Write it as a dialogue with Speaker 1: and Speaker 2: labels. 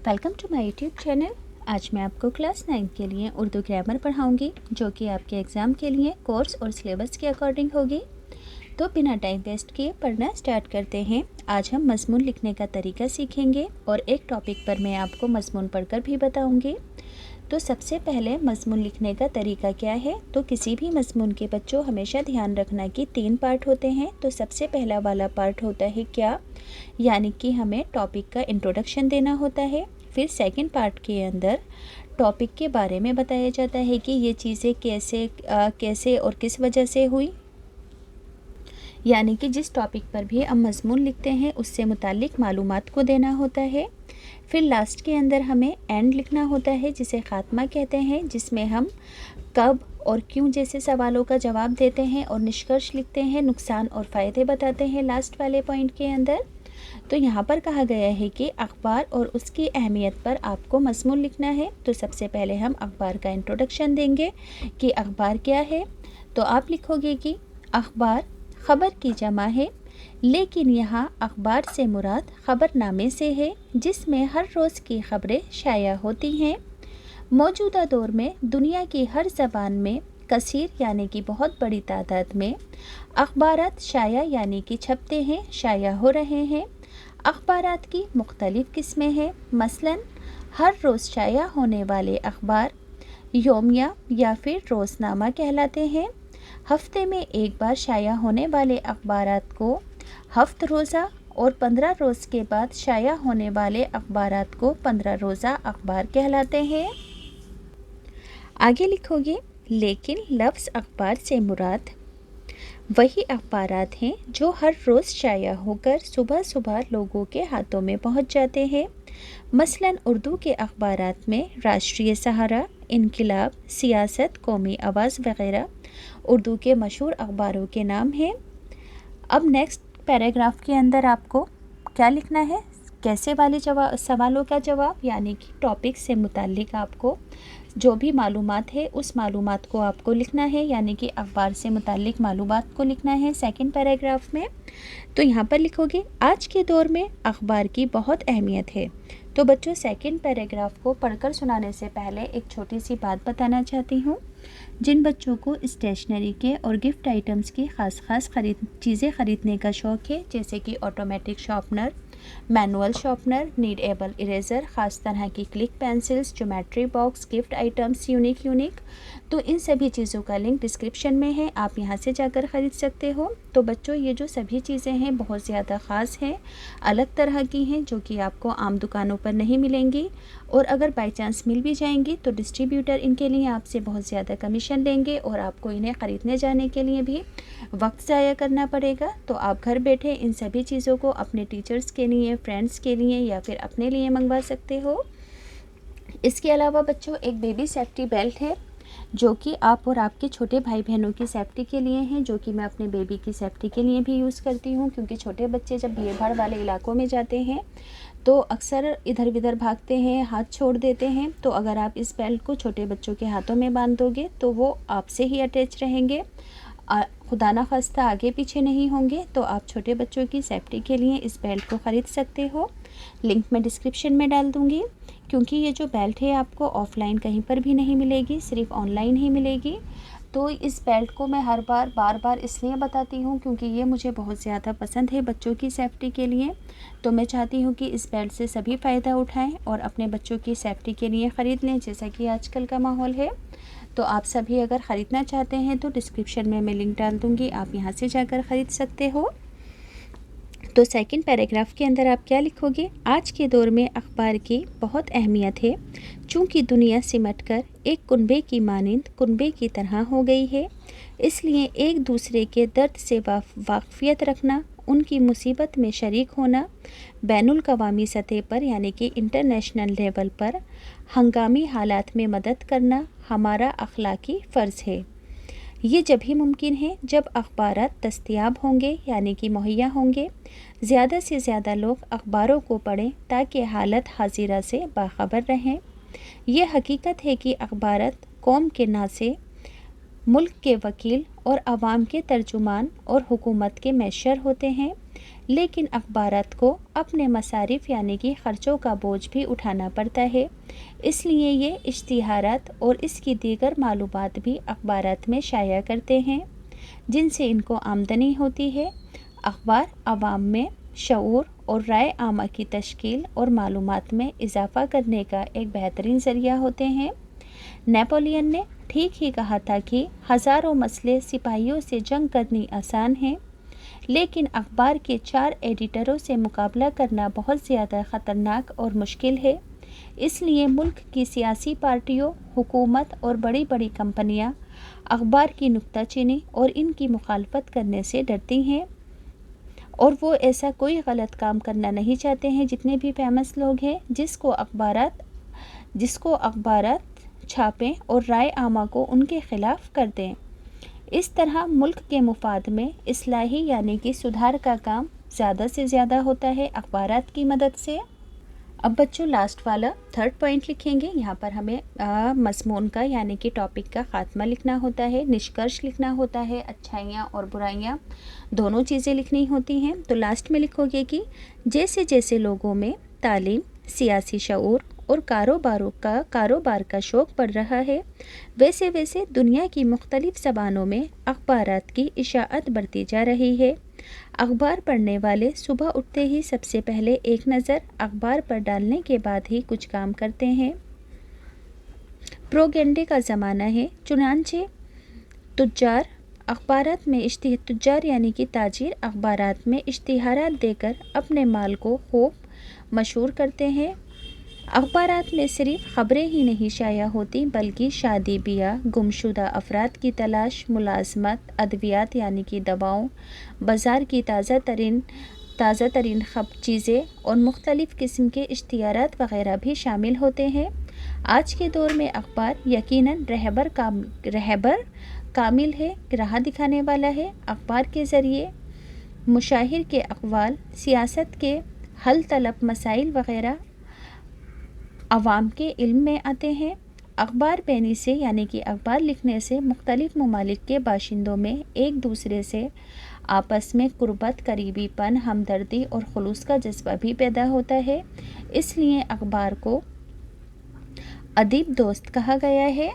Speaker 1: Welcome to my YouTube channel. आज मैं आपको क्लास 9 के लिए उर्दू ग्रामर पढ़ाऊंगी, जो कि आपके एग्ज़ाम के लिए कोर्स और सिलेबस के अकॉर्डिंग होगी। तो बिना टाइम वेस्ट किए पढ़ना स्टार्ट करते हैं। आज हम मज़मून लिखने का तरीका सीखेंगे और एक टॉपिक पर मैं आपको मज़मून पढ़कर भी बताऊंगी। तो सबसे पहले मज़मून लिखने का तरीका क्या है, तो किसी भी मज़मून के बच्चों हमेशा ध्यान रखना कि 3 पार्ट होते हैं। तो सबसे पहला वाला पार्ट होता है क्या, यानी कि हमें टॉपिक का इंट्रोडक्शन देना होता है। फिर सेकंड पार्ट के अंदर टॉपिक के बारे में बताया जाता है कि ये चीज़ें कैसे और किस वजह से हुई, यानी कि जिस टॉपिक पर भी हम मज़मून लिखते हैं उससे मुताल्लिक मालूमात को देना होता है। फिर लास्ट के अंदर हमें एंड लिखना होता है, जिसे ख़ात्मा कहते हैं, जिसमें हम कब और क्यों जैसे सवालों का जवाब देते हैं और निष्कर्ष लिखते हैं, नुकसान और फ़ायदे बताते हैं लास्ट वाले पॉइंट के अंदर। तो यहाँ पर कहा गया है कि अखबार और उसकी अहमियत पर आपको मज़मून लिखना है। तो सबसे पहले हम अखबार का इंट्रोडक्शन देंगे कि अखबार क्या है। तो आप लिखोगे कि अखबार ख़बर की जमा है, लेकिन यहाँ अखबार से मुराद ख़बरनामे से है, जिसमें हर रोज़ की ख़बरें शाया होती हैं। मौजूदा दौर में दुनिया की हर ज़बान में कसीर यानी कि बहुत बड़ी तादाद में अखबारात शाया यानी कि छपते हैं, शाया हो रहे हैं। अखबारात की मुख्तलिफ़ किस्में हैं, मसलन हर रोज़ शाया होने वाले अखबार योमिया या फिर रोज़नामा कहलाते हैं। हफ्ते में एक बार शाया होने वाले अखबारात को हफ्त रोज़ा और 15 रोज़ के बाद शाया होने वाले अखबारात को 15 रोज़ा अखबार कहलाते हैं। आगे लिखोगे, लेकिन लफ्ज़ अखबार से मुराद वही अखबारात हैं जो हर रोज़ शाया होकर सुबह सुबह लोगों के हाथों में पहुंच जाते हैं। मसलन उर्दू के अखबारात में राष्ट्रीय सहारा, इनकलाब, सियासत, कौमी आवाज़ वगैरह उर्दू के मशहूर अखबारों के नाम हैं। अब नेक्स्ट पैराग्राफ के अंदर आपको क्या लिखना है, कैसे वाले सवालों का जवाब, यानी कि टॉपिक से मुताल्लिक आपको जो भी मालूमात है उस मालूमात को आपको लिखना है, यानी कि अखबार से मुताल्लिक मालूमात को लिखना है सेकंड पैराग्राफ में। तो यहाँ पर लिखोगे, आज के दौर में अखबार की बहुत अहमियत है। तो बच्चों, सेकंड पैराग्राफ को पढ़कर सुनाने से पहले एक छोटी सी बात बताना चाहती हूँ। जिन बच्चों को स्टेशनरी के और गिफ्ट आइटम्स की ख़ास चीज़ें ख़रीदने का शौक़ है, जैसे कि automatic sharpener, manual sharpener, needable eraser, ख़ास तरह की click pencils, geometry box, gift items unique, तो इन सभी चीज़ों का लिंक डिस्क्रिप्शन में है, आप यहां से जाकर ख़रीद सकते हो। तो बच्चों, ये जो सभी चीज़ें हैं बहुत ज़्यादा ख़ास हैं, अलग तरह की हैं, जो कि आपको आम दुकानों पर नहीं मिलेंगी, और अगर बाई चांस मिल भी जाएंगी तो डिस्ट्रीब्यूटर इनके लिए आपसे बहुत ज़्यादा कमीशन लेंगे और आपको इन्हें ख़रीदने जाने के लिए भी वक्त ज़ाया करना पड़ेगा। तो आप घर बैठे इन सभी चीज़ों को अपने टीचर्स के लिए, फ्रेंड्स के लिए या फिर अपने लिए मंगवा सकते हो। इसके अलावा बच्चों, एक बेबी सेफ्टी बेल्ट है, जो कि आप और आपके छोटे भाई बहनों की सेफ्टी के लिए हैं, जो कि मैं अपने बेबी की सेफ्टी के लिए भी यूज़ करती हूँ, क्योंकि छोटे बच्चे जब भीड़ भाड़ वाले इलाकों में जाते हैं तो अक्सर इधर उधर भागते हैं, हाथ छोड़ देते हैं। तो अगर आप इस बेल्ट को छोटे बच्चों के हाथों में बांध दोगे तो वो आपसे ही अटैच रहेंगे, खुदा ना खास्ता आगे पीछे नहीं होंगे। तो आप छोटे बच्चों की सेफ्टी के लिए इस बेल्ट को ख़रीद सकते हो, लिंक मैं डिस्क्रिप्शन में डाल दूँगी। क्योंकि ये जो बेल्ट है आपको ऑफ़लाइन कहीं पर भी नहीं मिलेगी, सिर्फ ऑनलाइन ही मिलेगी। तो इस बेल्ट को मैं बार बार इसलिए बताती हूँ क्योंकि ये मुझे बहुत ज़्यादा पसंद है बच्चों की सेफ्टी के लिए। तो मैं चाहती हूँ कि इस बेल्ट से सभी फ़ायदा उठाएं और अपने बच्चों की सेफ्टी के लिए ख़रीद लें, जैसा कि आजकल का माहौल है। तो आप सभी अगर ख़रीदना चाहते हैं तो डिस्क्रिप्शन में मैं लिंक डाल दूँगी, आप यहाँ से जाकर ख़रीद सकते हो। तो सेकंड पैराग्राफ के अंदर आप क्या लिखोगे, आज के दौर में अखबार की बहुत अहमियत है, चूँकि दुनिया सिमटकर एक कुनबे की मानिंद कुनबे की तरह हो गई है, इसलिए एक दूसरे के दर्द से वाक़फ़ियत रखना, उनकी मुसीबत में शरीक होना, बैनुल कवामी सतह पर यानी कि इंटरनेशनल लेवल पर हंगामी हालात में मदद करना हमारा अखलाकी फ़र्ज़ है। ये जब ही मुमकिन है जब अखबारात दस्तयाब होंगे, यानी कि मुहैया होंगे। ज़्यादा से ज़्यादा लोग अखबारों को पढ़ें ताकि हालत हाजिरा से बाखबर रहें। यह हकीकत है कि अखबारात कौम के नासे, मुल्क के वकील और आवाम के तर्जुमान और हुकूमत के मैशर होते हैं, لیکن اخبارات کو اپنے مصارف یعنی کہ خرچوں کا بوجھ بھی اٹھانا پڑتا ہے، اس لیے یہ اشتہارات اور اس کی دیگر معلومات بھی اخبارات میں شائع کرتے ہیں جن سے ان کو آمدنی ہوتی ہے۔ اخبار عوام میں شعور اور رائے عامہ کی تشکیل اور معلومات میں اضافہ کرنے کا ایک بہترین ذریعہ ہوتے ہیں۔ نیپولین نے ٹھیک ہی کہا تھا کہ ہزاروں مسئلے سپاہیوں سے جنگ کرنی آسان ہے، لیکن اخبار کے 4 ایڈیٹروں سے مقابلہ کرنا بہت زیادہ خطرناک اور مشکل ہے۔ اس لیے ملک کی سیاسی پارٹیوں، حکومت اور بڑی بڑی کمپنیاں اخبار کی نکتہ چینی اور ان کی مخالفت کرنے سے ڈرتی ہیں، اور وہ ایسا کوئی غلط کام کرنا نہیں چاہتے ہیں۔ جتنے بھی فیمس لوگ ہیں جس کو اخبارات چھاپیں اور رائے عامہ کو ان کے خلاف کر دیں۔ اس طرح ملک کے مفاد میں اصلاحی یعنی کہ سدھار کا کام زیادہ سے زیادہ ہوتا ہے اخبارات کی مدد سے۔ اب بچوں لاسٹ والا 3rd پوائنٹ لکھیں گے۔ یہاں پر ہمیں مضمون کا یعنی کہ ٹاپک کا خاتمہ لکھنا ہوتا ہے، نشکرش لکھنا ہوتا ہے، اچھائیاں اور برائیاں دونوں چیزیں لکھنی ہوتی ہیں۔ تو لاسٹ میں لکھو گے کہ جیسے جیسے لوگوں میں تعلیم، سیاسی شعور اور کاروبار کا شوق بڑھ رہا ہے، ویسے ویسے دنیا کی مختلف زبانوں میں اخبارات کی اشاعت بڑھتی جا رہی ہے۔ اخبار پڑھنے والے صبح اٹھتے ہی سب سے پہلے ایک نظر اخبار پر ڈالنے کے بعد ہی کچھ کام کرتے ہیں۔ پروگنڈے کا زمانہ ہے، چنانچہ تجار یعنی کہ تاجر اخبارات میں اشتہارات دے کر اپنے مال کو خوب مشہور کرتے ہیں۔ اخبارات میں صرف خبریں ہی نہیں شائع ہوتی بلکہ شادی بیاہ، گمشدہ افراد کی تلاش، ملازمت، ادویات یعنی کہ دواؤں، بازار کی تازہ ترین چیزیں اور مختلف قسم کے اشتہارات وغیرہ بھی شامل ہوتے ہیں۔ آج کے دور میں اخبار یقیناً رہبر کامل ہے، راہ دکھانے والا ہے۔ اخبار کے ذریعے مشاہیر کے اقوال، سیاست کے حل طلب مسائل وغیرہ عوام کے علم میں آتے ہیں۔ اخبار بینی سے یعنی کہ اخبار لکھنے سے مختلف ممالک کے باشندوں میں ایک دوسرے سے آپس میں قربت، قریبی پن، ہمدردی اور خلوص کا جذبہ بھی پیدا ہوتا ہے۔ اس لیے اخبار کو ادیب دوست کہا گیا ہے۔